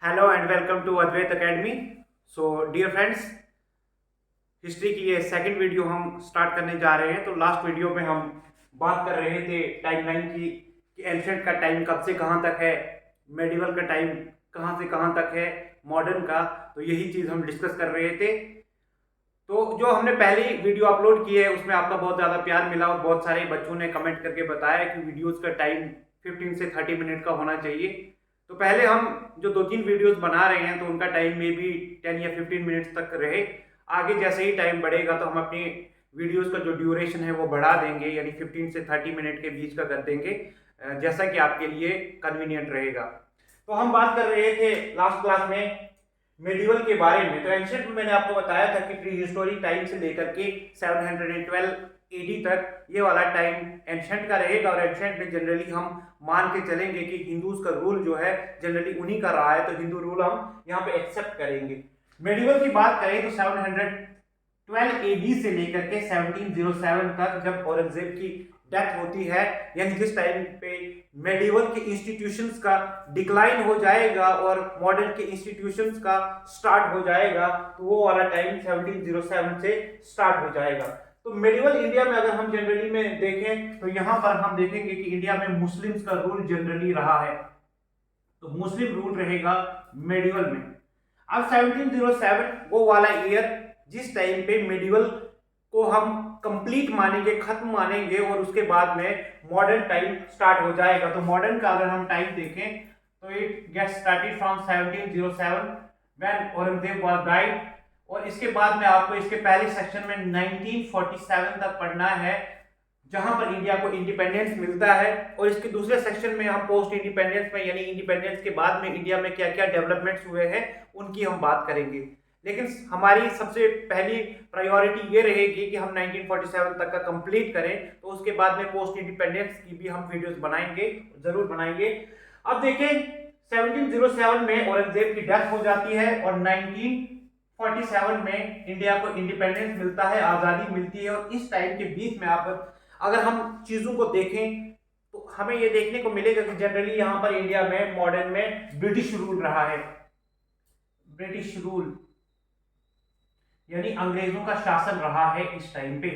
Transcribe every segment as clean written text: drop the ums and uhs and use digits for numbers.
Hello and welcome to Advait academy. So dear friends, history की ये second video हम start करने जा रहे हैं। तो लास्ट वीडियो में हम बात कर रहे थे टाइमलाइन की कि एंशिएंट का टाइम कब से कहाँ तक है, मेडिवल का टाइम कहाँ से कहाँ तक है, मॉडर्न का। तो यही चीज़ हम डिस्कस कर रहे थे। तो जो हमने पहली वीडियो अपलोड की है उसमें आपका बहुत ज़्यादा प्यार मिला और बहुत सारे बच्चों ने कमेंट करके बताया कि वीडियोज़ का टाइम 15 से 30 मिनट का होना चाहिए। तो पहले हम जो 2-3 वीडियोस बना रहे हैं तो उनका टाइम में भी 10 या 15 मिनट्स तक रहे। आगे जैसे ही टाइम बढ़ेगा तो हम अपनी वीडियोस का जो ड्यूरेशन है वो बढ़ा देंगे, यानी 15 से 30 मिनट के बीच का कर देंगे, जैसा कि आपके लिए कन्वीनियंट रहेगा। तो हम बात कर रहे थे लास्ट क्लास में मेडिवल के बारे में। तो एंशिएंट में मैंने आपको बताया था कि प्री हिस्टोरिक टाइम से लेकर के 712 एडी तक ये वाला टाइम एंशिएंट का रहेगा। और एंशिएंट में जनरली हम मान के चलेंगे कि हिंदूज का रूल जो है जनरली उन्हीं का रहा है, तो हिंदू रूल हम यहाँ पे एक्सेप्ट करेंगे। मेडिवल की बात करें तो 712 एडी से लेकर के 1707 तक, जब औरंगजेब की डेथ होती है, यानी जिस टाइम पे मेडिवल के इंस्टीट्यूशंस का डिक्लाइन हो जाएगा और मॉडर्न के इंस्टीट्यूशंस का स्टार्ट हो जाएगा, तो वो वाला टाइम 1707 से स्टार्ट हो जाएगा। तो मेडिवल इंडिया में अगर हम जनरली में देखें तो यहाँ पर हम देखेंगे कि इंडिया में मुस्लिम्स का रूल जनरली रहा है, तो मुस्लिम रूल रहेगा मेडिवल में। अब 1707 वो वाला ईयर जिस टाइम पे मेडिवल को हम कंप्लीट मानेंगे, खत्म मानेंगे, और उसके बाद में मॉडर्न टाइम स्टार्ट हो जाएगा। तो मॉडर्न का अगर हम टाइम देखें तो it get started from 1707 when Aurangzeb was died. और इसके बाद में आपको इसके पहले सेक्शन में 1947 तक पढ़ना है, जहां पर इंडिया को इंडिपेंडेंस मिलता है। और इसके दूसरे सेक्शन में हम पोस्ट इंडिपेंडेंस में, यानी इंडिपेंडेंस के बाद में इंडिया में क्या क्या डेवलपमेंट्स हुए हैं उनकी हम बात करेंगे। लेकिन हमारी सबसे पहली प्रायोरिटी ये रहेगी कि हम 1947 तक का कंप्लीट करें, तो उसके बाद में पोस्ट इंडिपेंडेंस की भी हम वीडियोस बनाएंगे, जरूर बनाएंगे। अब देखें 1707 में औरंगजेब की डेथ हो जाती है और 1947 में इंडिया को इंडिपेंडेंस मिलता है, आज़ादी मिलती है। और इस टाइम के बीच में आप अगर हम चीज़ों को देखें तो हमें ये देखने को मिलेगा कि जनरली यहाँ पर इंडिया में मॉडर्न में ब्रिटिश रूल रहा है। ब्रिटिश रूल यानी अंग्रेजों का शासन रहा है इस टाइम पे।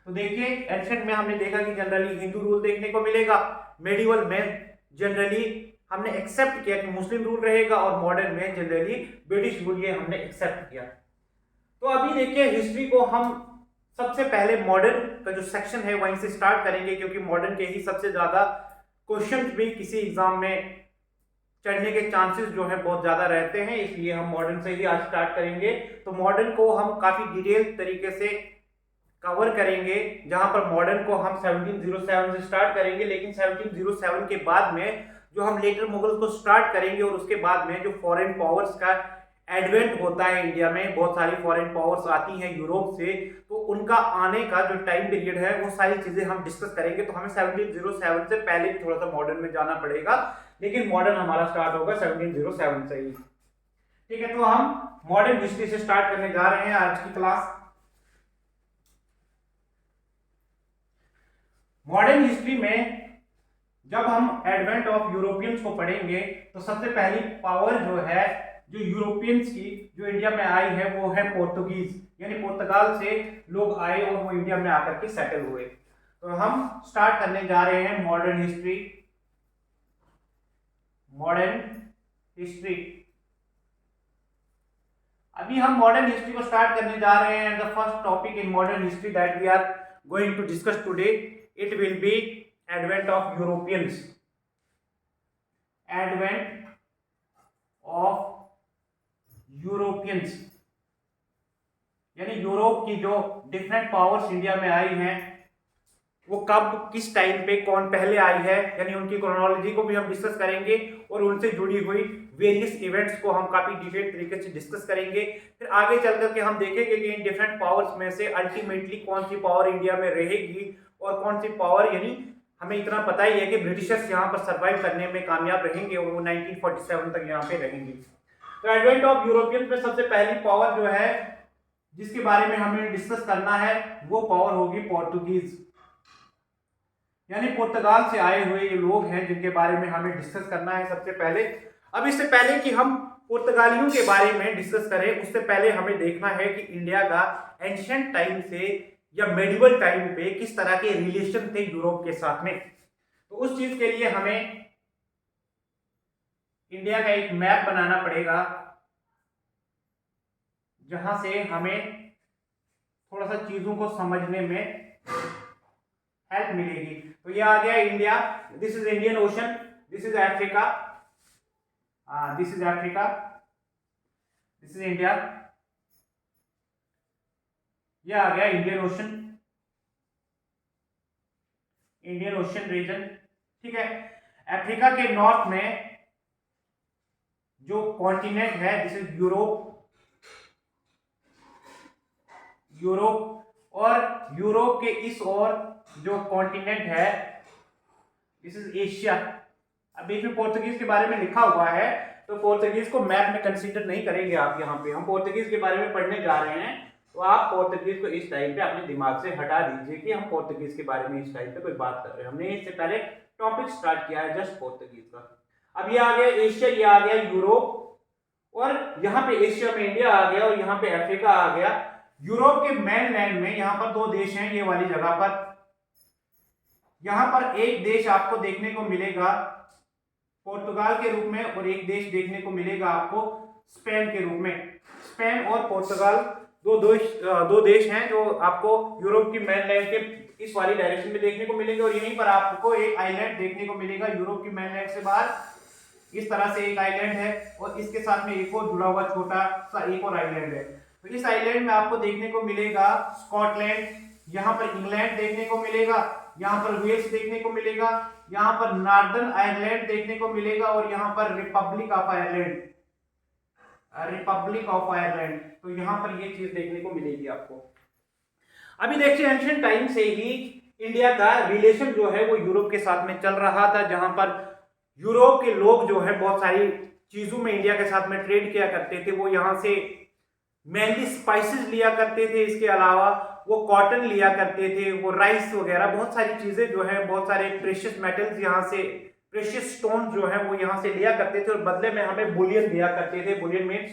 तो देखिए एंशिएंट में हमने देखा कि जनरली हिंदू रूल देखने को मिलेगा, मेडिवल में जनरली हमने एक्सेप्ट किया कि मुस्लिम रूल रहेगा, और मॉडर्न में जनरली ब्रिटिश रूल ये हमने एक्सेप्ट किया। तो अभी देखिए हिस्ट्री को हम सबसे पहले मॉडर्न का जो सेक्शन है वहीं से स्टार्ट करेंगे, क्योंकि मॉडर्न के ही सबसे ज्यादा क्वेश्चंस भी किसी एग्जाम में चढ़ने के चांसेस जो है बहुत ज्यादा रहते हैं, इसलिए हम मॉडर्न से ही आज स्टार्ट करेंगे। तो मॉडर्न को हम काफी डिटेल तरीके से कवर करेंगे, जहां पर मॉडर्न को हम 1707 से स्टार्ट करेंगे, लेकिन 1707 के बाद में जो हम लेटर मुगल को स्टार्ट करेंगे और उसके बाद में जो फॉरेन पावर्स का एडवेंट होता है, इंडिया में बहुत सारी फॉरेन पावर्स आती हैं यूरोप से, तो उनका आने का जो टाइम पीरियड है वो सारी चीजें हम डिस्कस करेंगे। तो हमें 1707 से पहले भी थोड़ा सा मॉडर्न में जाना पड़ेगा, लेकिन मॉडर्न हमारा स्टार्ट होगा 1707 से ही। ठीक है, तो हम मॉडर्न हिस्ट्री से स्टार्ट करने जा रहे हैं आज की क्लास। मॉडर्न हिस्ट्री में जब हम एडवेंट ऑफ यूरोपियंस को पढ़ेंगे तो सबसे पहली पावर जो है जो यूरोपियंस की जो इंडिया में आई है वो है पोर्तुगीज, यानी पुर्तगाल से लोग आए और वो इंडिया में आकर के सेटल हुए। तो हम स्टार्ट करने जा रहे हैं मॉडर्न हिस्ट्री। मॉडर्न हिस्ट्री, अभी हम मॉडर्न हिस्ट्री को स्टार्ट करने जा रहे हैं। The first topic in modern history that we are going to discuss today, it will be advent of Europeans. Advent of Europeans यानी यूरोप की जो डिफरेंट पावर्स इंडिया में आई हैं वो कब किस टाइम पे कौन पहले आई है, यानी उनकी क्रोनोलॉजी को भी हम डिस्कस करेंगे और उनसे जुड़ी हुई वेरियस इवेंट्स को हम काफी डिटेल तरीके से डिस्कस करेंगे। फिर आगे चल करके हम देखेंगे कि इन डिफरेंट पावर्स में से अल्टीमेटली कौन सी पावर इंडिया में रहेगी और कौन सी पावर, यानी हमें इतना पता ही है कि ब्रिटिशर्स यहाँ पर सर्वाइव करने में कामयाब रहेंगे और वो 1947 तक यहाँ पे रहेंगे। तो एडवेंट ऑफ यूरोपियंस में सबसे पहली पावर जो है जिसके बारे में हमें डिस्कस करना है वो पावर होगी पोर्तुगीज, यानी पुर्तगाल से आए हुए ये लोग हैं जिनके बारे में हमें डिस्कस करना है सबसे पहले। अब इससे पहले कि हम पुर्तगालियों के बारे में डिस्कस करें उससे पहले हमें देखना है कि इंडिया का एंशिएंट टाइम से या मेडिवल टाइम पे किस तरह के रिलेशन थे यूरोप के साथ में। तो उस चीज के लिए हमें इंडिया का एक मैप बनाना पड़ेगा जहां से हमें थोड़ा सा चीजों को समझने में हेल्प मिलेगी। तो ये आ गया India, this is Indian Ocean, this is Africa, this is Africa, this is India, ये आ गया Indian Ocean, Indian Ocean region. ठीक है, अफ्रीका के नॉर्थ में जो कॉन्टिनेंट है दिस इज यूरोप, यूरोप, और यूरोप के इस ओर जो कॉन्टिनेंट है दिस इज एशिया। अब बीच में पोर्तुगीज के बारे में लिखा हुआ है तो पोर्तुगीज को मैप में कंसीडर नहीं करेंगे आप। यहाँ पे हम पोर्तुगीज के बारे में पढ़ने जा रहे हैं तो आप पोर्तुगीज को इस टाइम पे अपने दिमाग से हटा दीजिए कि हम पोर्तुगीज के बारे में इस टाइम पे कोई बात कर रहे हैं। हमने इससे पहले टॉपिक स्टार्ट किया है जस्ट पोर्तुगीज का। अब ये आ गया एशिया, ये आ गया यूरोप, और यहाँ पे एशिया में इंडिया आ गया और यहाँ पे अफ्रीका आ गया। यूरोप के मेनलैंड में यहाँ पर दो देश हैं, ये वाली जगह पर, यहाँ पर एक देश आपको देखने को मिलेगा पुर्तगाल के रूप में और एक देश देखने को मिलेगा आपको स्पेन के रूप में। स्पेन और पुर्तगाल दो देश हैं जो आपको यूरोप की मेनलैंड के इस वाली डायरेक्शन में देखने को मिलेंगे, और यहीं पर आपको एक आइलैंड देखने को मिलेगा यूरोप की मेनलैंड से बाहर। इस तरह से एक आइलैंड है और इसके साथ में एक और जुड़ा हुआ छोटा सा एक और आइलैंड है। तो इस आइलैंड में आपको देखने को मिलेगा स्कॉटलैंड, यहाँ पर इंग्लैंड देखने को मिलेगा, यहाँ पर वेल्स देखने को मिलेगा, यहाँ पर नॉर्दर्न आयरलैंड देखने को मिलेगा, और यहाँ पर Republic of Ireland, Republic of Ireland. तो यहाँ पर ये चीज देखने को मिलेगी आपको। अभी देखिए एंशिएंट टाइम से ही इंडिया का रिलेशन जो है वो यूरोप के साथ में चल रहा था, जहां पर यूरोप के लोग जो है बहुत सारी चीजों में इंडिया के साथ में ट्रेड किया करते थे। वो यहाँ से मेनली स्पाइसेस लिया करते थे, इसके अलावा वो कॉटन लिया करते थे, वो राइस वगैरह बहुत सारी चीजें जो है, बहुत सारे प्रेशियस मेटल्स यहाँ से, प्रेशियस स्टोन जो है वो यहाँ से लिया करते थे और बदले में हमें बुलियन दिया करते थे। बुलियन मीन्स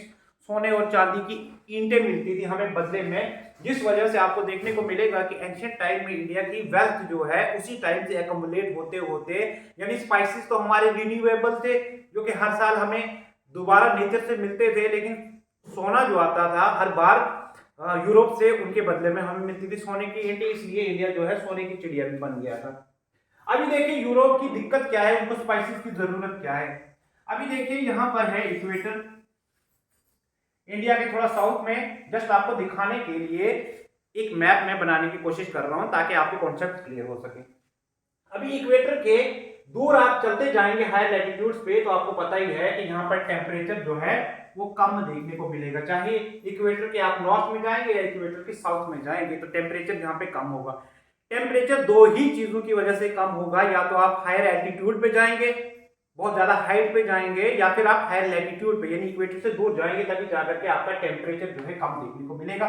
सोने और चांदी की ईंटें मिलती थी हमें बदले में, जिस वजह से आपको देखने को मिलेगा कि एंशिएंट टाइम में इंडिया की वेल्थ जो है उसी टाइम से एकमुलेट होते होते, यानी स्पाइसेस तो हमारे रिन्यूएबल थे जो कि हर साल हमें दोबारा नेचर से मिलते थे, लेकिन सोना जो आता था हर बार यूरोप से उनके बदले में हमें मिलती थी सोने की ईंटें, इसलिए इंडिया जो है सोने की चिड़िया भी बन गया था। अभी देखिए यूरोप की दिक्कत क्या है, उनको स्पाइसेस की जरूरत क्या है। अभी देखिए यहाँ पर है इक्वेटर, इंडिया के थोड़ा साउथ में, जस्ट आपको दिखाने के लिए एक मैप में बनाने की कोशिश कर रहा हूं ताकि आपके कॉन्सेप्ट क्लियर हो सके। अभी इक्वेटर के दूर आप चलते जाएंगे हायर लैटिट्यूड्स पे तो आपको पता ही है कि यहाँ पर टेम्परेचर जो है वो कम देखने को मिलेगा। चाहे इक्वेटर के आप नॉर्थ में जाएंगे या इक्वेटर के साउथ में जाएंगे तो टेम्परेचर यहाँ पे कम होगा। टेम्परेचर दो ही चीजों की वजह से कम होगा, या तो आप हायर एल्टीट्यूड पे जाएंगे, बहुत ज्यादा हाइट पे जाएंगे, या फिर आप हायर लैटिट्यूड पे यानी इक्वेटर से दूर जाएंगे, तभी जाकर के आपका टेम्परेचर जो है कम देखने को मिलेगा।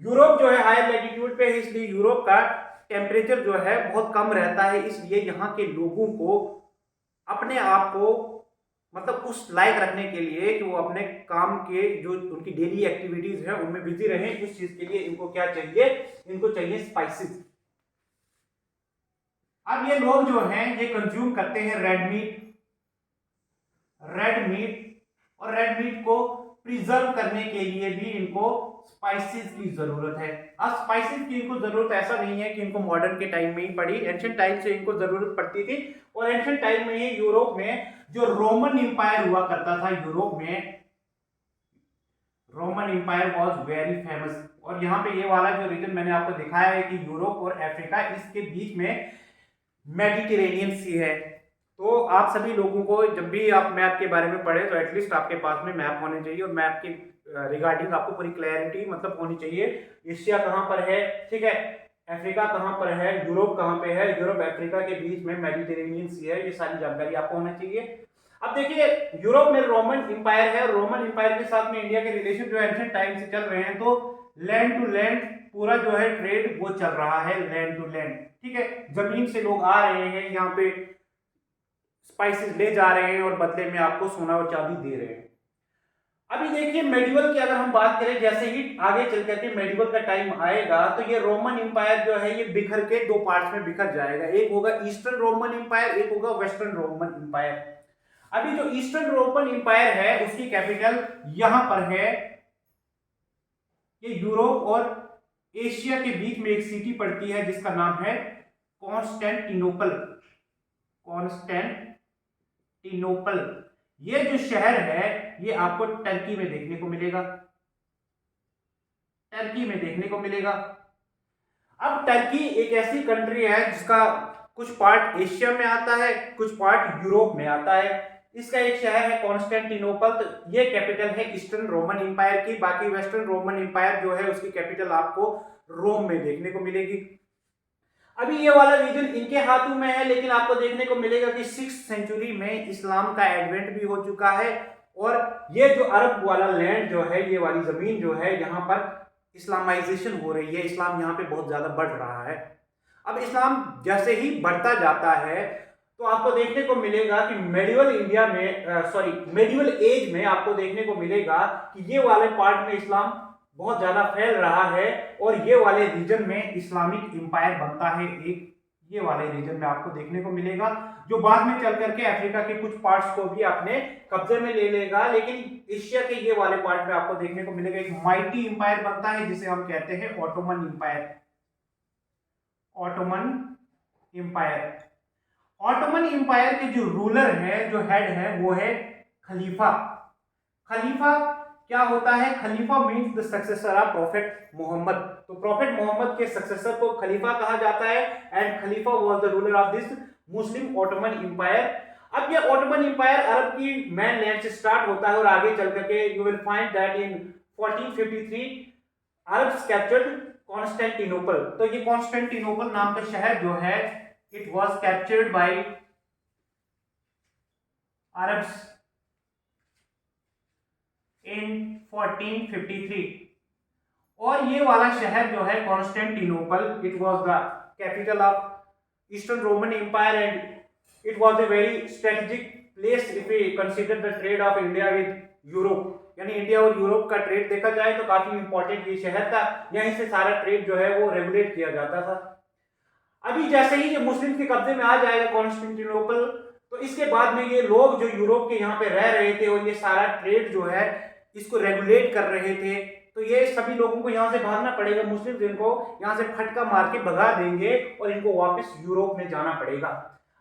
यूरोप जो है हायर लैटिट्यूड पे है, इसलिए यूरोप का टेम्परेचर जो है बहुत कम रहता है, इसलिए यहाँ के लोगों को अपने आप को मतलब उस लायक रखने के लिए कि वो अपने काम के जो उनकी डेली एक्टिविटीज है उनमें बिजी रहें, उस चीज के लिए इनको क्या चाहिए, इनको चाहिए स्पाइसेस। अब ये लोग जो हैं ये कंज्यूम करते हैं रेड मीट, और रेड मीट को प्रिजर्व करने के लिए भी इनको स्पाइसेस की जरूरत है। अब स्पाइसेस की इनको जरूरत ऐसा नहीं है कि इनको मॉडर्न के टाइम में ही पड़ी, एंशिएंट टाइम से इनको जरूरत पड़ती थी। और एंशिएंट टाइम में ही यूरोप में जो रोमन एम्पायर हुआ करता था, यूरोप में Roman empire was very famous. और यहाँ पे ये वाला जो रीजन मैंने आपको दिखाया है कि यूरोप और अफ्रीका, इसके बीच में मेडिटेरेनियन सी है। तो आप सभी लोगों को जब भी आप मैप के बारे में पढ़े तो एटलीस्ट आपके पास में मैप होने चाहिए और मैप के रिगार्डिंग आपको पूरी क्लैरिटी मतलब होनी चाहिए। एशिया कहाँ पर है, ठीक है, अफ्रीका कहाँ पर है, यूरोप कहाँ पे है, यूरोप अफ्रीका के बीच में मेडिटेरेनियन सी है, ये सारी जानकारी आपको होना चाहिए। अब देखिए यूरोप में रोमन एम्पायर है, रोमन एम्पायर के साथ में इंडिया के रिलेशन जो एंशिएंट टाइम से चल रहे हैं, तो लैंड टू लैंड पूरा जो है ट्रेड वो चल रहा है, लैंड टू लैंड, ठीक है। जमीन से लोग आ रहे हैं, यहाँ पे स्पाइसेस ले जा रहे हैं और बदले में आपको सोना और चांदी दे रहे हैं। अभी देखिए मेडिवल की अगर हम बात करें, जैसे ही आगे चल करके मेडिवल का टाइम आएगा तो ये रोमन इंपायर जो है ये बिखर के दो पार्ट्स में बिखर जाएगा। एक होगा ईस्टर्न रोमन इंपायर, एक होगा वेस्टर्न रोमन इंपायर। अभी जो ईस्टर्न रोमन इंपायर है उसकी कैपिटल यहां पर है, ये यूरोप और एशिया के बीच में एक सिटी पड़ती है जिसका नाम है कॉन्स्टेंटिनोपल। कॉन्स्टेंटिनोपल ये जो शहर है ये आपको टर्की में देखने को मिलेगा, टर्की में देखने को मिलेगा। अब टर्की एक ऐसी कंट्री है जिसका कुछ पार्ट एशिया में आता है, कुछ पार्ट यूरोप में आता है। इसका एक शहर है कॉन्स्टेंटिनोपल, तो ये कैपिटल है ईस्टर्न रोमन इंपायर की। बाकी वेस्टर्न रोमन इंपायर जो है उसकी कैपिटल आपको रोम में देखने को मिलेगी। अभी ये वाला रीजन इनके हाथों में है, लेकिन आपको देखने को मिलेगा कि 6th सेंचुरी में इस्लाम का एडवेंट भी हो चुका है और ये जो अरब वाला लैंड जो है, ये वाली जमीन जो है, यहाँ पर इस्लामाइजेशन हो रही है, इस्लाम यहाँ पे बहुत ज्यादा बढ़ रहा है। अब इस्लाम जैसे ही बढ़ता जाता है तो आपको देखने को मिलेगा कि मेडिवल इंडिया में मेडिवल एज में आपको देखने को मिलेगा कि ये वाले पार्ट में इस्लाम बहुत ज्यादा फैल रहा है और ये वाले रीजन में इस्लामिक एम्पायर बनता है एक, ये वाले रीजन में आपको देखने को मिलेगा, जो बाद में चल करके अफ्रीका के कुछ पार्ट्स को भी अपने कब्जे में ले लेगा। लेकिन एशिया के ये वाले पार्ट में आपको देखने को मिलेगा एक माइटी एम्पायर बनता है जिसे हम कहते हैं Ottoman empire. Ottoman empire, Ottoman empire के जो रूलर है, जो हेड है, वो है खलीफा। खलीफा क्या होता है? खलीफा means the successor of prophet Mohammad. तो प्रॉफेट मोहम्मद के सक्सेसर को खलीफा कहा जाता है एंड खलीफा was the ruler of this Muslim Ottoman empire. अब ये ऑटोमन एम्पायर अरब की मैन लैंड से स्टार्ट होता है और आगे चल करके you will find that in 1453 Arabs captured Constantinople. तो ये कॉन्स्टेंटिनोपल नाम का शहर जो है it was captured by Arabs in 1453 और ये वाला शहर जो है Constantinople, it was the capital of eastern Roman empire and it was a very strategic place if we consider the trade of India with Europe. यानी India और Europe का trade देखा जाए तो काफी इंपॉर्टेंट ये शहर था, यहीं से सारा ट्रेड जो है वो रेगुलेट किया जाता था। अभी जैसे ही ये मुस्लिम के कब्जे में आ जाएगा कॉन्स्टेंटिनोपल, तो इसके बाद में ये लोग जो यूरोप के यहाँ पे रह रहे थे और ये सारा ट्रेड जो है इसको रेगुलेट कर रहे थे, तो ये सभी लोगों को यहाँ से भागना पड़ेगा। मुस्लिम इनको यहाँ से फटका मार के भगा देंगे और इनको वापस यूरोप में जाना पड़ेगा।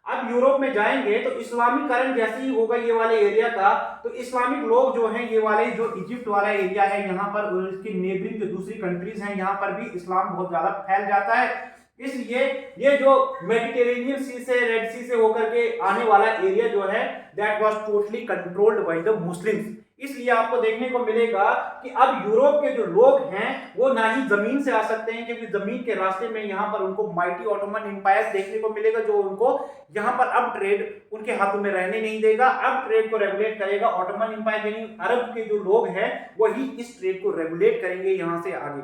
अब यूरोप में जाएंगे तो इस्लामीकरण जैसे ही होगा ये वाले एरिया का, तो इस्लामिक लोग जो हैं, ये वाले जो इजिप्ट वाला एरिया है यहाँ पर और इसकी नेबरिंग जो दूसरी कंट्रीज हैं यहाँ पर भी इस्लाम बहुत ज्यादा फैल जाता है। इसलिए ये जो मेडिटेरेनियन सी से, रेड सी से होकर के आने वाला एरिया जो है that was totally controlled by the Muslims. इसलिए आपको देखने को मिलेगा कि अब यूरोप के जो लोग हैं वो ना ही जमीन से आ सकते हैं, क्योंकि जमीन के रास्ते में यहाँ पर उनको माइटी ऑटोमन एम्पायर देखने को मिलेगा जो उनको यहाँ पर अब ट्रेड उनके हाथों में रहने नहीं देगा। अब ट्रेड को रेगुलेट करेगा ऑटोमन एम्पायर, यानी अरब के जो लोग हैं वही इस ट्रेड को रेगुलेट करेंगे यहाँ से आगे।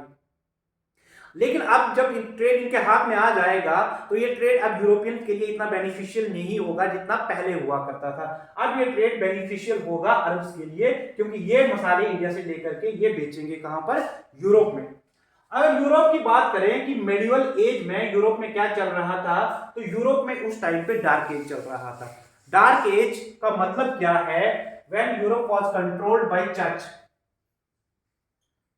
लेकिन अब जब ट्रेड इनके हाथ में आ जाएगा तो ये ट्रेड अब यूरोपियन के लिए इतना बेनिफिशियल नहीं होगा जितना पहले हुआ करता था। अब ये ट्रेड बेनिफिशियल होगा अरब्स के लिए, क्योंकि ये मसाले इंडिया से लेकर के ये बेचेंगे कहां पर? यूरोप में। अगर यूरोप की बात करें कि मेडिवल एज में यूरोप में क्या चल रहा था, तो यूरोप में उस टाइम पे डार्क एज चल रहा था। डार्क एज का मतलब क्या है? When Europe was controlled by church.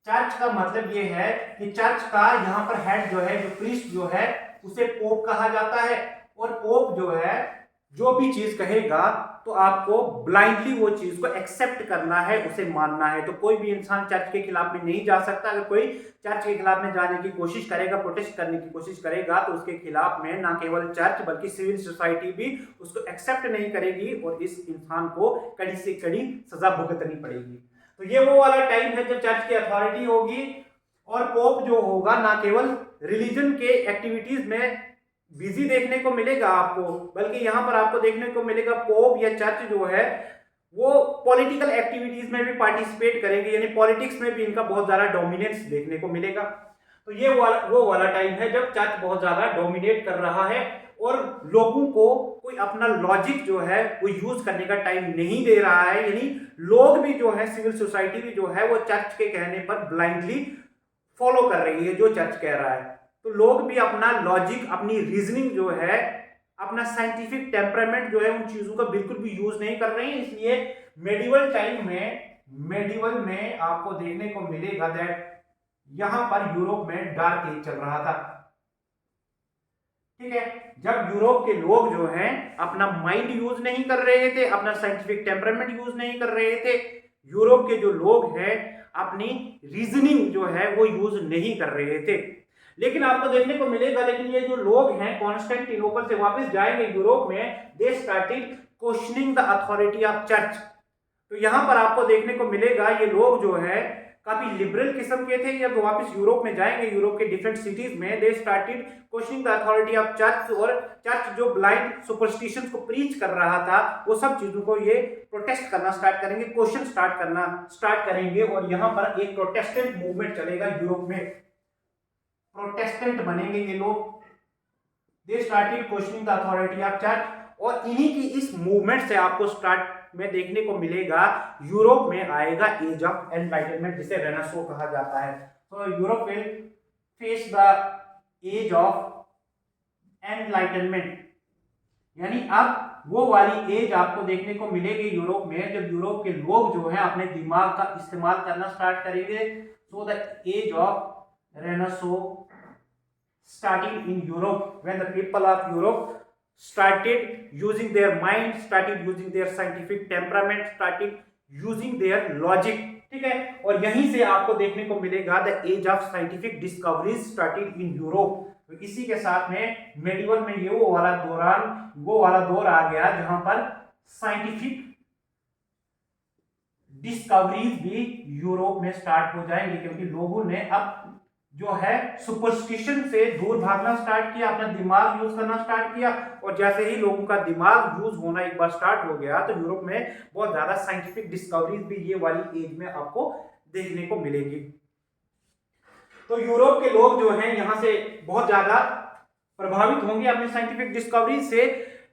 Church का मतलब ये है कि चर्च का यहाँ पर हेड जो है, जो प्रीस्ट जो है, उसे पोप कहा जाता है। और पोप जो है जो भी चीज कहेगा तो आपको ब्लाइंडली वो चीज को एक्सेप्ट करना है, उसे मानना है। तो कोई भी इंसान चर्च के खिलाफ में नहीं जा सकता। अगर कोई चर्च के खिलाफ में जाने की कोशिश करेगा, प्रोटेस्ट करने की कोशिश करेगा, तो उसके खिलाफ में ना केवल चर्च बल्कि सिविल सोसाइटी भी उसको एक्सेप्ट नहीं करेगी और इस इंसान को कड़ी से कड़ी सजा भुगतनी पड़ेगी। तो ये वो वाला टाइम है जब चर्च की अथॉरिटी होगी और पोप जो होगा ना केवल रिलीजन के एक्टिविटीज में बिजी देखने को मिलेगा आपको, बल्कि यहाँ पर आपको देखने को मिलेगा पोप या चर्च जो है वो पॉलिटिकल एक्टिविटीज में भी पार्टिसिपेट करेंगे, यानी पॉलिटिक्स में भी इनका बहुत ज्यादा डोमिनेंस देखने को मिलेगा। तो ये वो वाला टाइम है जब चर्च बहुत ज्यादा डोमिनेट कर रहा है और लोगों को कोई अपना लॉजिक जो है वो यूज करने का टाइम नहीं दे रहा है। यानी लोग भी जो है, सिविल सोसाइटी भी जो है वो चर्च के कहने पर ब्लाइंडली फॉलो कर रही है जो चर्च कह रहा है। तो लोग भी अपना लॉजिक, अपनी रीजनिंग जो है, अपना साइंटिफिक टेम्परामेंट जो है उन चीजों का बिल्कुल भी यूज नहीं कर रहे हैं। इसलिए मेडिवल टाइम में, मेडिवल में आपको देखने को मिलेगा दैट यहां पर यूरोप में डार्क एज चल रहा था। ठीक है, जब यूरोप के लोग जो हैं अपना माइंड यूज नहीं कर रहे थे, अपना साइंटिफिक टेम्परामेंट यूज नहीं कर रहे थे, यूरोप के जो लोग हैं अपनी रीजनिंग जो है वो यूज नहीं कर रहे थे। लेकिन आपको देखने को मिलेगा, लेकिन ये जो लोग हैं कॉन्स्टेंटिनोपल से वापस जाएंगे यूरोप में, they started questioning the authority of church. तो यहां पर आपको देखने को मिलेगा ये लोग जो है काफी लिबरल किस्म के थे। जब वापस यूरोप में जाएंगे, यूरोप के डिफरेंट सिटीज में, they started questioning the authority of church. और चर्च जो ब्लाइंड सुपरस्टिशंस को प्रीच कर रहा था, वो सब चीजों को ये प्रोटेस्ट करना स्टार्ट करेंगे, क्वेश्चन स्टार्ट करेंगे। और यहां पर एक प्रोटेस्टेंट मूवमेंट चलेगा यूरोप में, प्रोटेस्टेंट बनेंगे ये लोग। They started questioning the authority of church. और इन्हीं की इस मूवमेंट से आपको स्टार्ट में देखने को मिलेगा यूरोप में आएगा एज ऑफ एनलाइटनमेंट, जिसे रेनेसां कहा जाता है। तो Europe will face the age of enlightenment, यानी अब वो वाली एज आपको देखने को मिलेगी यूरोप में जब यूरोप के लोग जो है अपने दिमाग का इस्तेमाल करना स्टार्ट करेंगे। So the age of renaissance starting in Europe, when the people of Europe started using their mind, started using their scientific temperament, started using their logic। ठीक है, और यहीं से आपको देखने को मिलेगा the age of scientific discoveries started in Europe. तो इसी के साथ में मेडिवल में ये वो वाला दौर आ गया जहां पर साइंटिफिक डिस्कवरीज भी यूरोप में स्टार्ट हो जाएंगे, क्योंकि लोगों ने अब जो है सुपरस्टिशन से दूर भागना स्टार्ट किया, अपना दिमाग यूज करना स्टार्ट किया। और जैसे ही लोगों का दिमाग यूज होना एक बार स्टार्ट हो गया, तो यूरोप में बहुत ज्यादा साइंटिफिक डिस्कवरीज भी ये वाली एज में आपको देखने को मिलेगी। तो यूरोप के लोग जो हैं यहां से बहुत ज्यादा प्रभावित होंगे अपनी साइंटिफिक डिस्कवरीज से।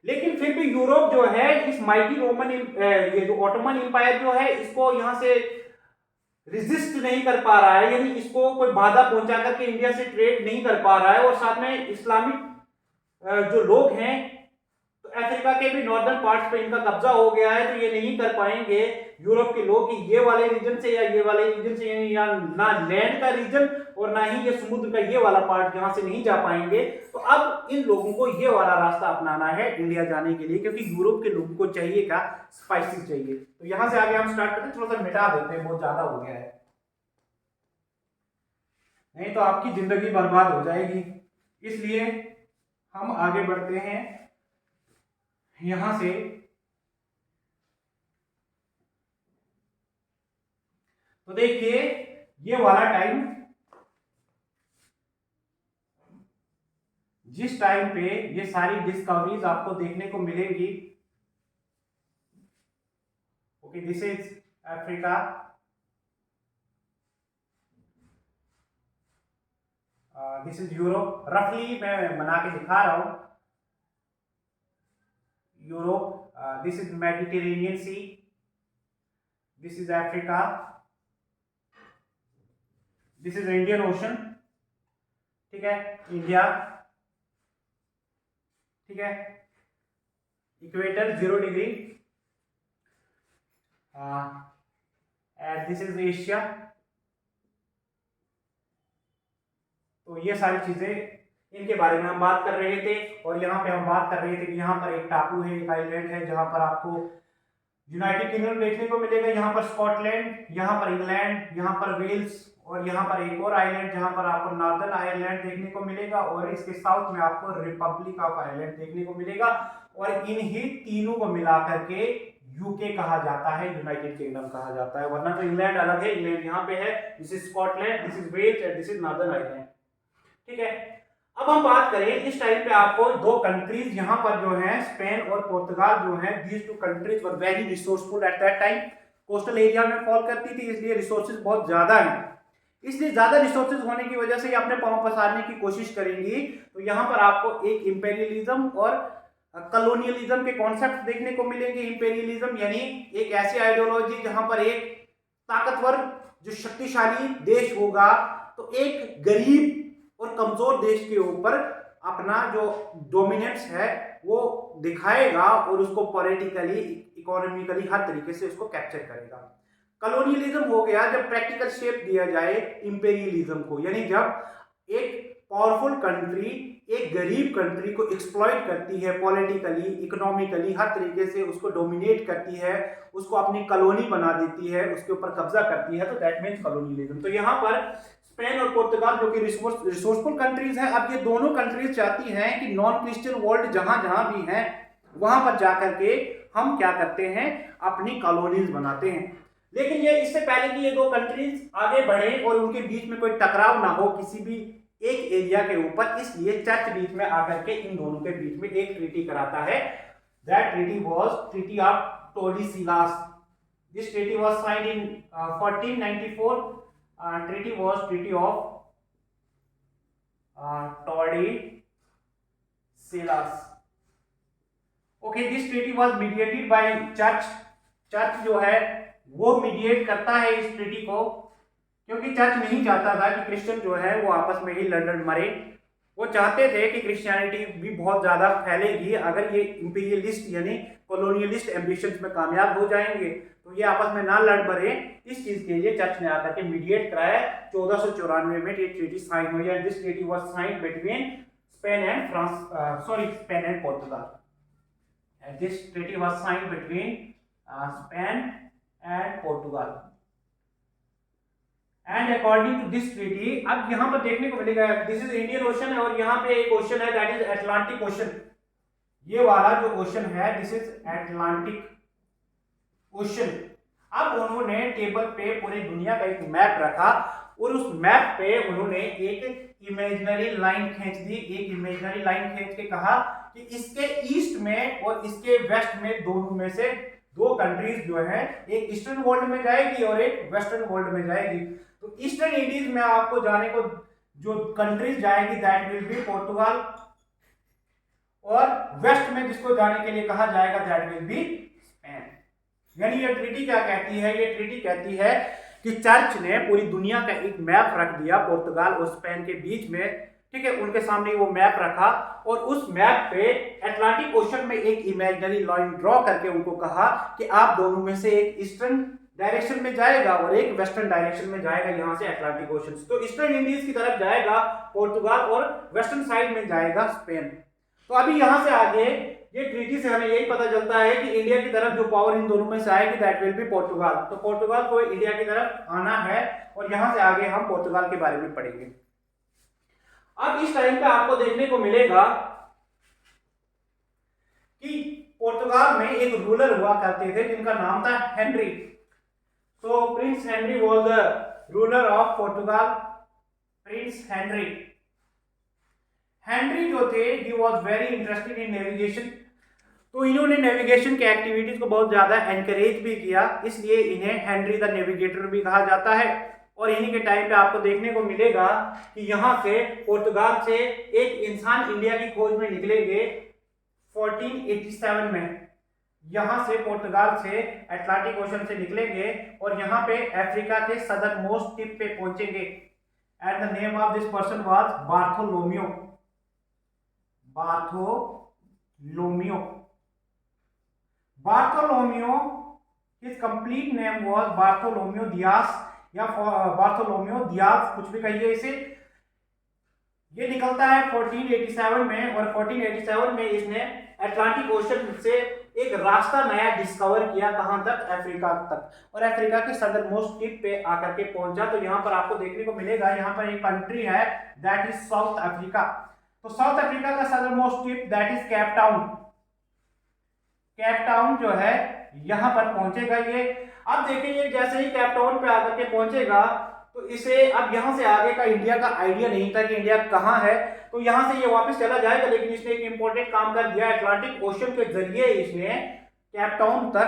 लेकिन फिर भी यूरोप जो है इस माइटी रोमन, ये जो ऑटोमन एम्पायर जो है, इसको यहां से रेजिस्ट नहीं कर पा रहा है, यानी इसको कोई बाधा पहुंचा करके इंडिया से ट्रेड नहीं कर पा रहा है। और साथ में इस्लामिक जो लोग हैं, तो अफ्रीका के भी नॉर्दर्न पार्ट्स पे इनका कब्जा हो गया है, तो ये नहीं कर पाएंगे यूरोप के लोग कि ये वाले रीजन से या ये वाले रीजन से, या ना लैंड का रीजन और ना ही ये समुद्र का ये वाला पार्ट जहां से नहीं जा पाएंगे। तो अब इन लोगों को ये वाला रास्ता अपनाना है इंडिया जाने के लिए, क्योंकि यूरोप के लोगों को चाहिए क्या, स्पाइसी चाहिए। तो यहां से आगे हम स्टार्ट करते हैं, थोड़ा सा मिटा देते हैं, बहुत ज्यादा हो गया है, नहीं तो आपकी जिंदगी बर्बाद हो जाएगी। इसलिए हम आगे बढ़ते हैं यहां से। तो देखिए ये वाला टाइम, जिस टाइम पे ये सारी डिस्कवरीज आपको देखने को मिलेंगी। Okay, this is Africa, this is Europe. रफली मैं बना के दिखा रहा हूं। Europe, this is Mediterranean Sea, this is Africa, this is Indian Ocean. ठीक है, इंडिया, ठीक है, equator 0 degree, and this is Asia. तो ये सारी चीजें इनके बारे में हम बात कर रहे थे। और यहाँ पे हम बात कर रहे थे कि यहाँ पर एक टापू है, एक आइलैंड है, जहां पर आपको यूनाइटेड किंगडम देखने को मिलेगा, यहाँ पर स्कॉटलैंड, यहाँ पर इंग्लैंड, यहाँ पर वेल्स, और यहाँ पर एक और आइलैंड जहां पर आपको नॉर्दर्न आयरलैंड देखने को मिलेगा, और इसके साउथ में आपको रिपब्लिक ऑफ आयरलैंड देखने को मिलेगा। और इन्हीं तीनों को मिलाकर के यूके कहा जाता है, यूनाइटेड किंगडम कहा जाता है। वरना तो इंग्लैंड अलग है, इंग्लैंड यहाँ पे है, this is Scotland, this is Wales and this is Northern Ireland. ठीक है, अब हम बात करें इस टाइम पे आपको दो कंट्रीज यहाँ पर जो है, स्पेन और पुर्तगाल जो है, these two countries were very resourceful eight that time. Coastal area में फॉल करती थी, इसलिए रिसोर्सेज बहुत ज्यादा हैं। इसलिए ज्यादा रिसोर्सेज होने की वजह से ये अपने पांव पसारने की कोशिश करेंगी। तो यहाँ पर आपको एक इंपेरियलिज्म और कॉलोनियलिज्म के कॉन्सेप्ट देखने को मिलेंगे। इंपेरियलिज्म यानी एक ऐसी आइडियोलॉजी जहां पर एक ताकतवर जो शक्तिशाली देश होगा तो एक गरीब और कमजोर देश के ऊपर अपना जो डोमिनेंस है वो दिखाएगा और उसको पॉलिटिकली, इकोनॉमिकली हर तरीके से उसको कैप्चर करेगा। कॉलोनियलिज्म हो गया जब प्रैक्टिकल शेप दिया जाए इंपेरियलिज्म को, यानी जब एक पावरफुल कंट्री एक गरीब कंट्री को एक्सप्लॉइट करती है, पॉलिटिकली, इकोनॉमिकली हर तरीके से उसको डोमिनेट करती है, उसको अपनी कॉलोनी बना देती है, उसके ऊपर कब्जा करती है, तो दैट मीन्स कॉलोनियलिज्म। तो यहाँ पर स्पेन और पुर्तगाल जो कि रिसोर्सफुल कंट्रीज हैं, अब ये दोनों कंट्रीज चाहती हैं कि नॉन क्रिश्चियन वर्ल्ड जहां जहां भी हैं वहां पर जाकर के हम क्या करते हैं, अपनी कॉलोनीज बनाते हैं। लेकिन ये इससे पहले कि ये दो कंट्रीज आगे बढ़े और उनके बीच में कोई टकराव ना हो किसी भी एक एरिया के ऊपर, इसलिए चर्च बीच में आकर के इन दोनों के बीच में एक ट्रीटी कराता है। That treaty was treaty of Tordesillas. This treaty was signed in 1494। Treaty was treaty of Tordesillas. Okay, this treaty was mediated by church. Church जो है वो मीडिएट करता है इस ट्रीटी को, क्योंकि चर्च नहीं चाहता था कि क्रिश्चियन जो है वो आपस में ही लड़ मरे। वो चाहते थे कि क्रिश्चियनिटी भी बहुत ज्यादा फैलेगी अगर ये इंपीरियलिस्ट यानी कॉलोनियलिस्ट एम्बिशंस में कामयाब हो जाएंगे, तो ये आपस में ना लड़ मरे। इस चीज के लिए चर्च ने आकर के मीडिएट कराया। 1494 में ये ट्रीटी साइन हुई and this treaty was signed between Spain and Spain and Portugal. And this treaty was signed between Spain and Portugal. And according to this treaty, अब यहां पर देखने को मिलेगा दिस इज इंडियन ओशन है और यहां पे एक ओशन है दैट इज अटलांटिक ओशन। ये वाला जो ओशन है दिस इज अटलांटिक ओशन। अब उन्होंने टेबल पे पूरी दुनिया का एक मैप रखा और उस मैप पे उन्होंने एक इमेजिनरी लाइन खींच दी। एक इमेजिनरी लाइन खींच के कहा कि इसके ईस्ट में और इसके वेस्ट में दोनों में से दो कंट्रीज जो है, एक ईस्टर्न वर्ल्ड में जाएगी और एक वेस्टर्न वर्ल्ड में जाएगी। तो ईस्टर्न इंडीज में आपको जाने को जो कंट्रीज जाएगी दैट विल बी पोर्तुगाल, और वेस्ट में जिसको जाने के लिए कहा जाएगा दैट विल बी स्पेन। यानी ये ट्रीटी क्या कहती है, ये ट्रीटी कहती है कि चर्च ने पूरी दुनिया का एक मैप रख दिया पोर्तुगाल और स्पेन के बीच में, ठीक है, उनके सामने वो मैप रखा और उस मैप पे अटलांटिक ओशन में एक इमेजिनरी लाइन ड्रॉ करके उनको कहा कि आप दोनों में से एक ईस्टर्न डायरेक्शन में जाएगा और एक वेस्टर्न डायरेक्शन में जाएगा, यहां से अटलांटिक ओशन। तो ईस्टर्न इंडीज की तरफ जाएगा पोर्तुगाल और वेस्टर्न साइड में जाएगा स्पेन। तो अभी यहां से आगे ये ट्रीटी से हमें यही पता चलता है कि इंडिया की तरफ जो पावर इन दोनों में से आएगी दैट विल बी पोर्तुगाल। तो पोर्तुगाल को इंडिया की तरफ आना है और यहां से आगे हम पोर्तुगाल के बारे में पढ़ेंगे। अब इस टाइम पे आपको देखने को मिलेगा कि पोर्तुगाल में एक रूलर हुआ करते थे जिनका नाम था Henry. So Prince Henry was the ruler of Portugal. Prince Henry. Henry जो थे he was very interested in navigation. तो इन्होंने नेविगेशन के एक्टिविटीज को बहुत ज्यादा एनकरेज भी किया, इसलिए इन्हें हेनरी द नेविगेटर भी कहा जाता है। और इन्हीं के टाइम पे आपको देखने को मिलेगा कि यहाँ से पोर्तुगाल से एक इंसान इंडिया की खोज में निकलेंगे 1487 में। यहां से पोर्तुगाल से अटलांटिक ओशन से निकलेंगे और यहाँ पे अफ्रीका के सदर्न मोस्ट टिप पे पहुंचेंगे। And the name of this person was Bartholomew. Bartholomew Bartholomew his complete name was Bartholomew diyas या बार्थोलोम्यू दियास, कुछ भी कहिए इसे। ये निकलता है 1487 में और 1487 में इसने अटलांटिक ओशन से एक रास्ता नया डिस्कवर किया, कहां तक, अफ्रीका तक, और अफ्रीका के सदर्न मोस्ट टिप पे आकर के पहुंचा। तो यहां पर आपको देखने को मिलेगा यहां पर एक कंट्री है दैट इज साउथ अफ्रीका। तो साउथ अफ्रीका का southern most tip that is Cape Town. Cape Town जो है यहां पर पहुंचेगा ये। अब देखिए जैसे ही केप टाउन पे आकर के पहुंचेगा तो इसे अब यहां से आगे का इंडिया का आइडिया नहीं था कि इंडिया कहां है, तो यहां से ये वापस चला जाएगा। लेकिन इसने एक इंपॉर्टेंट काम कर दिया, अटलांटिक ओशन के जरिए इसने केप टाउन तक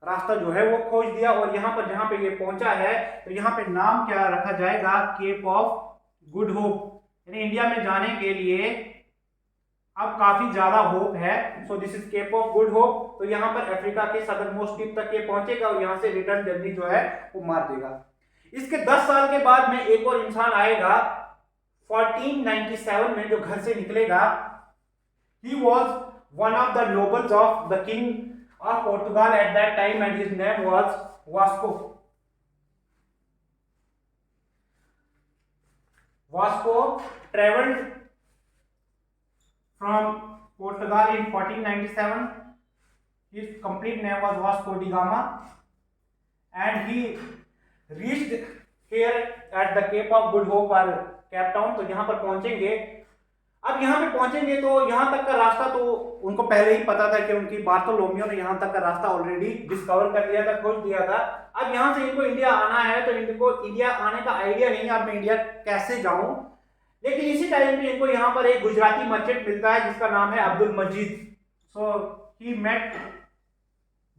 रास्ता जो है वो खोज दिया और यहाँ पर जहाँ पे ये पहुंचा है तो यहाँ पे नाम क्या रखा जाएगा, केप ऑफ गुड होप। यानी इंडिया में जाने के लिए अब काफी ज्यादा होप है। So this is Cape of Good Hope. तो यहाँ पर अफ्रीका के सदर्न मोस्ट टिप तक ये पहुंचेगा और यहाँ से रिटर्न जर्नी जो है वो मार देगा। इसके 10 साल के बाद में एक और इंसान आएगा 1497 में जो घर से निकलेगा। He was one of the nobles of the king of Portugal at that time and his name was Vasco. Vasco traveled from Portugal in 1497. His complete name was Vasco da Gama and he reached here at the Cape of Good Hope or Cape Town। तो यहाँ पर पहुंचेंगे। अब यहाँ पे पहुंचेंगे तो यहाँ तक का रास्ता तो उनको पहले ही पता था कि उनकी बार्थोलोमियो ने यहाँ तक का रास्ता ऑलरेडी डिस्कवर कर लिया था, खोज दिया था। अब यहाँ से इनको इंडिया आना है तो इनको इंडिया आने का आइडिया नहीं है, अब मैं इंडिया कैसे जाऊं। लेकिन इसी टाइम पे इनको यहाँ पर एक गुजराती मर्चेंट मिलता है जिसका नाम है Abdul Majid. So he met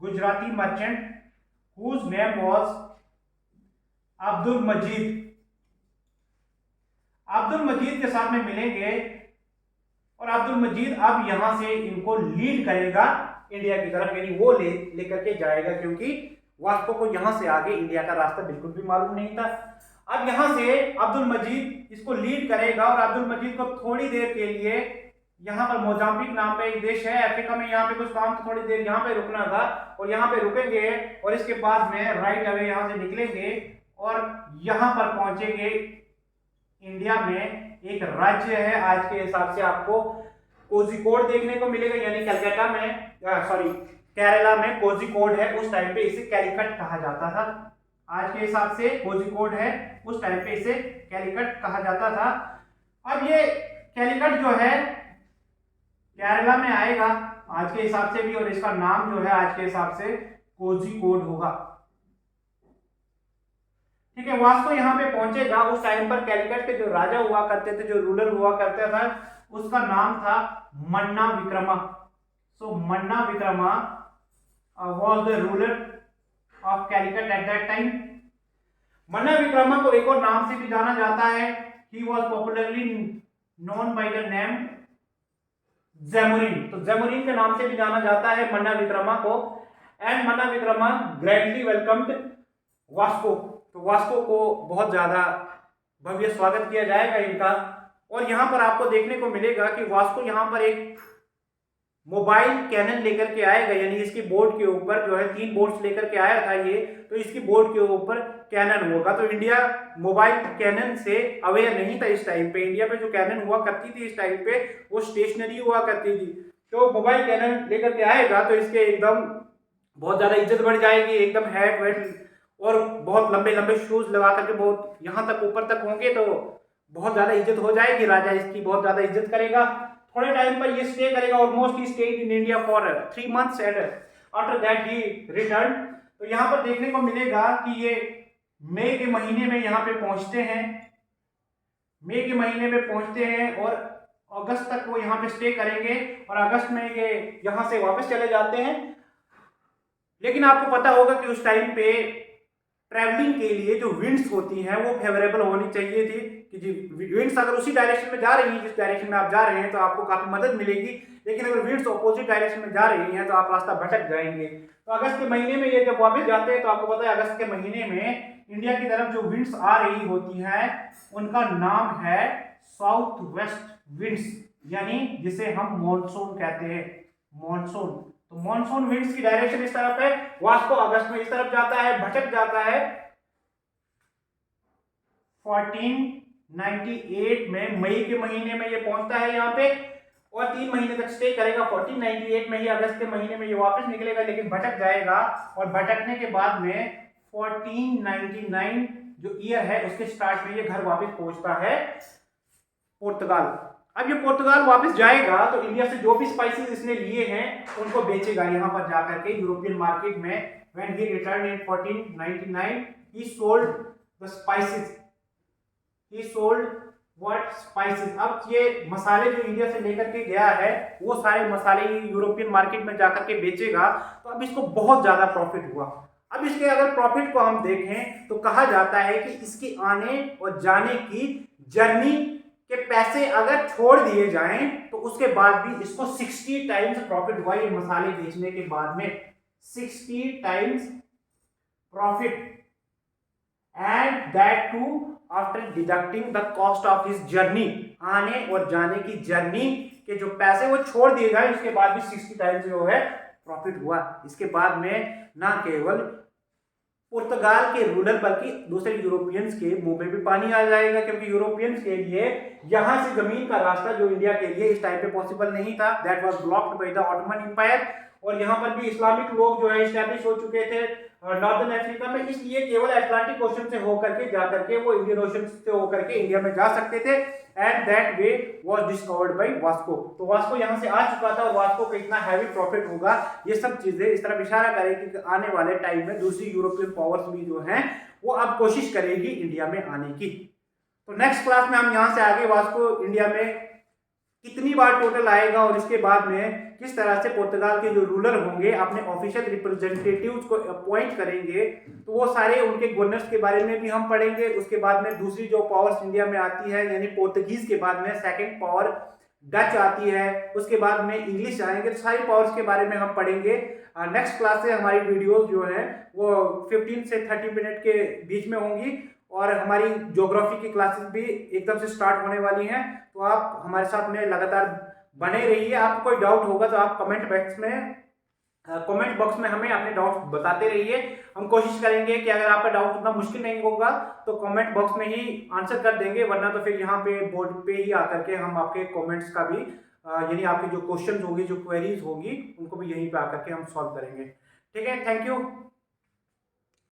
Gujarati merchant whose name was Abdul Majid. Abdul Majid के साथ में मिलेंगे और अब्दुल मजीद अब यहां से इनको लीड करेगा इंडिया की तरफ, यानी वो लेकर के जाएगा क्योंकि वास्को को यहां से आगे इंडिया का रास्ता बिल्कुल भी मालूम नहीं था। अब यहां से अब्दुल मजीद इसको लीड करेगा और अब्दुल मजीद को थोड़ी देर के लिए यहाँ पर मोजाम्बिक नाम का एक देश है अफ्रीका में, यहाँ पे कुछ काम तो थोड़ी देर यहाँ पे रुकना था और यहाँ पे रुकेंगे और इसके बाद में राइट अवे यहाँ से निकलेंगे और यहाँ पर पहुंचेंगे इंडिया में। एक राज्य है आज के हिसाब से आपको कोझिकोड देखने को मिलेगा, यानी कलकत्ता में केरला में कोझिकोड है, उस टाइम पे इसे कैलिकट कहा जाता था। आज के हिसाब से कोझिकोड है, उस टाइम पे इसे कैलिकट कहा जाता था। अब ये कैलिकट जो है केरला में आएगा आज के हिसाब से भी और इसका नाम जो है आज के हिसाब से कोझिकोड होगा। ठीक है, वास्को यहाँ पे पहुंचेगा। उस टाइम पर कैलिकट के जो राजा हुआ करते थे, जो रूलर हुआ करता था, उसका नाम था Manna Vikrama. So Manna Vikrama was the ruler of Calicut at that time. Manna Vikrama को एक और नाम से भी जाना जाता है। He was popularly known by the name Zamorin. तो ज़ैमुरिन के नाम से भी जाना जाता है मन्ना विक्रमा को। And Manna Vikrama grandly welcomed Vasco. तो वास्को को बहुत ज्यादा भव्य स्वागत किया जाएगा इनका। और यहाँ पर आपको देखने को मिलेगा कि वास्को यहाँ पर एक मोबाइल कैनन लेकर के आएगा, यानी इसकी बोर्ड के ऊपर जो है 3 बोर्ड्स लेकर के आया था ये, तो इसकी बोर्ड के ऊपर कैनन होगा। तो इंडिया मोबाइल कैनन से अवेयर नहीं था इस टाइम पे। इंडिया पे जो कैनन हुआ करती थी इस टाइम पे वो स्टेशनरी हुआ करती थी। तो मोबाइल कैनन लेकर के आएगा तो इसके एकदम बहुत ज्यादा इज्जत बढ़ जाएगी, एकदम हैट वेट और बहुत लंबे लंबे शूज लगा करके बहुत यहाँ तक ऊपर तक होंगे तो बहुत ज्यादा इज्जत हो जाएगी। राजा इसकी बहुत ज्यादा इज्जत करेगा। थोड़े टाइम पर ये स्टे करेगा, almost he stayed in India for 3 months and after that he return. तो यहाँ पर देखने को मिलेगा कि ये मई के महीने में यहाँ पे पहुंचते हैं, मई के महीने में पहुंचते हैं और अगस्त तक वो यहाँ पे स्टे करेंगे और अगस्त में ये यहाँ से वापस चले जाते हैं। लेकिन आपको पता होगा कि उस टाइम पे ट्रैवलिंग के लिए जो विंड्स होती हैं वो फेवरेबल होनी चाहिए थी कि जी विंड्स अगर उसी डायरेक्शन में जा रही हैं जिस डायरेक्शन में आप जा रहे हैं तो आपको काफी मदद मिलेगी। लेकिन अगर विंड्स ऑपोजिट डायरेक्शन में जा रही हैं तो आप रास्ता भटक जाएंगे। तो अगस्त के महीने में ये जब वापस जाते हैं तो आपको पता है अगस्त के महीने में इंडिया की तरफ जो विंड्स आ रही होती हैं उनका नाम है साउथ वेस्ट विंड्स, यानी जिसे हम मॉनसून कहते हैं, मॉनसून। तो मॉनसून विंड्स की डायरेक्शन इस तरफ है, वास्को अगस्त में इस तरफ जाता है, भटक जाता है। 1498 में मई के महीने में ये पहुंचता है यहाँ पे और 3 महीने तक स्टे करेगा। 1498 में ही अगस्त के महीने में ये वापस निकलेगा, लेकिन भटक जाएगा और भटकने के बाद में 1499 जो ईयर है उसके स्टार्ट में ये घर वापस पहुंचता है पुर्तगाल। अब ये पुर्तगाल वापस जाएगा तो इंडिया से जो भी स्पाइसेस इसने लिए हैं उनको बेचेगा यहाँ पर जाकर के यूरोपियन मार्केट में। When he returned in 1499, he sold the spices. He sold what spices. अब ये मसाले जो इंडिया से लेकर के गया है वो सारे मसाले यूरोपियन मार्केट में जाकर के बेचेगा, तो अब इसको बहुत ज्यादा प्रॉफिट हुआ। अब इसके अगर प्रॉफिट को हम देखें तो कहा जाता है कि इसके आने और जाने की जर्नी के पैसे अगर छोड़ दिए जाएं तो उसके बाद भी इसको 60 टाइम्स प्रॉफिट हुआ ये मसाले बेचने के बाद में। 60 times profit, and that too after deducting the cost of his journey. आने और जाने की जर्नी के जो पैसे वो छोड़ दिए गए उसके बाद भी 60 टाइम्स जो है प्रॉफिट हुआ। इसके बाद में ना केवल पुर्तगाल के रूलर बल्कि दूसरे यूरोपियंस के मुंह में भी पानी आ जाएगा, क्योंकि यूरोपियंस के लिए यहां से जमीन का रास्ता जो इंडिया के लिए इस टाइम पे पॉसिबल नहीं था, that was blocked by the Ottoman empire. और यहाँ पर भी इस्लामिक लोग जो है इस्टेब्लिश हो चुके थे नॉर्दर्न अफ्रीका में, इसलिए केवल अटलांटिक ओशन से होकर के जाकर के वो इंडियन ओशन से होकर के इंडिया में जा सकते थे, and that way was discovered by Vasco. तो वास्को यहाँ से आ चुका था और वास्को को इतना हैवी प्रॉफिट होगा, ये सब चीजें इस तरफ इशारा करेगी कि आने वाले टाइम में दूसरी यूरोपियन पावर्स भी जो हैं वो अब कोशिश करेगी इंडिया में आने की। तो नेक्स्ट क्लास में हम यहाँ से आगे वास्को इंडिया में कितनी बार टोटल आएगा और इसके बाद में किस तरह से पुर्तगाल के जो रूलर होंगे अपने ऑफिशियल रिप्रेजेंटेटिव्स को अपॉइंट करेंगे, तो वो सारे उनके गवर्नर्स के बारे में भी हम पढ़ेंगे। उसके बाद में दूसरी जो पावर्स इंडिया में आती है यानी पोर्तुगीज के बाद में सेकंड पावर डच आती है, उसके बाद में इंग्लिश आएंगे, तो सारी पावर्स के बारे में हम पढ़ेंगे। नेक्स्ट क्लास से हमारी वीडियोस जो है वो 15 से 30 मिनट के बीच में होंगी और हमारी ज्योग्राफी की क्लासेस भी एकदम से स्टार्ट होने वाली हैं, तो आप हमारे साथ में लगातार बने रहिए। आपको कोई डाउट होगा तो आप कमेंट बॉक्स में हमें अपने डाउट बताते रहिए। हम कोशिश करेंगे कि अगर आपका डाउट उतना मुश्किल नहीं होगा तो कमेंट बॉक्स में ही आंसर कर देंगे, वरना तो फिर यहाँ पे बोर्ड पे ही आकर के हम आपके कमेंट्स का भी यानी आपके जो क्वेश्चन होगी जो क्वेरीज होगी उनको भी यहीं पे आकर के हम सॉल्व करेंगे। ठीक है, थैंक यू।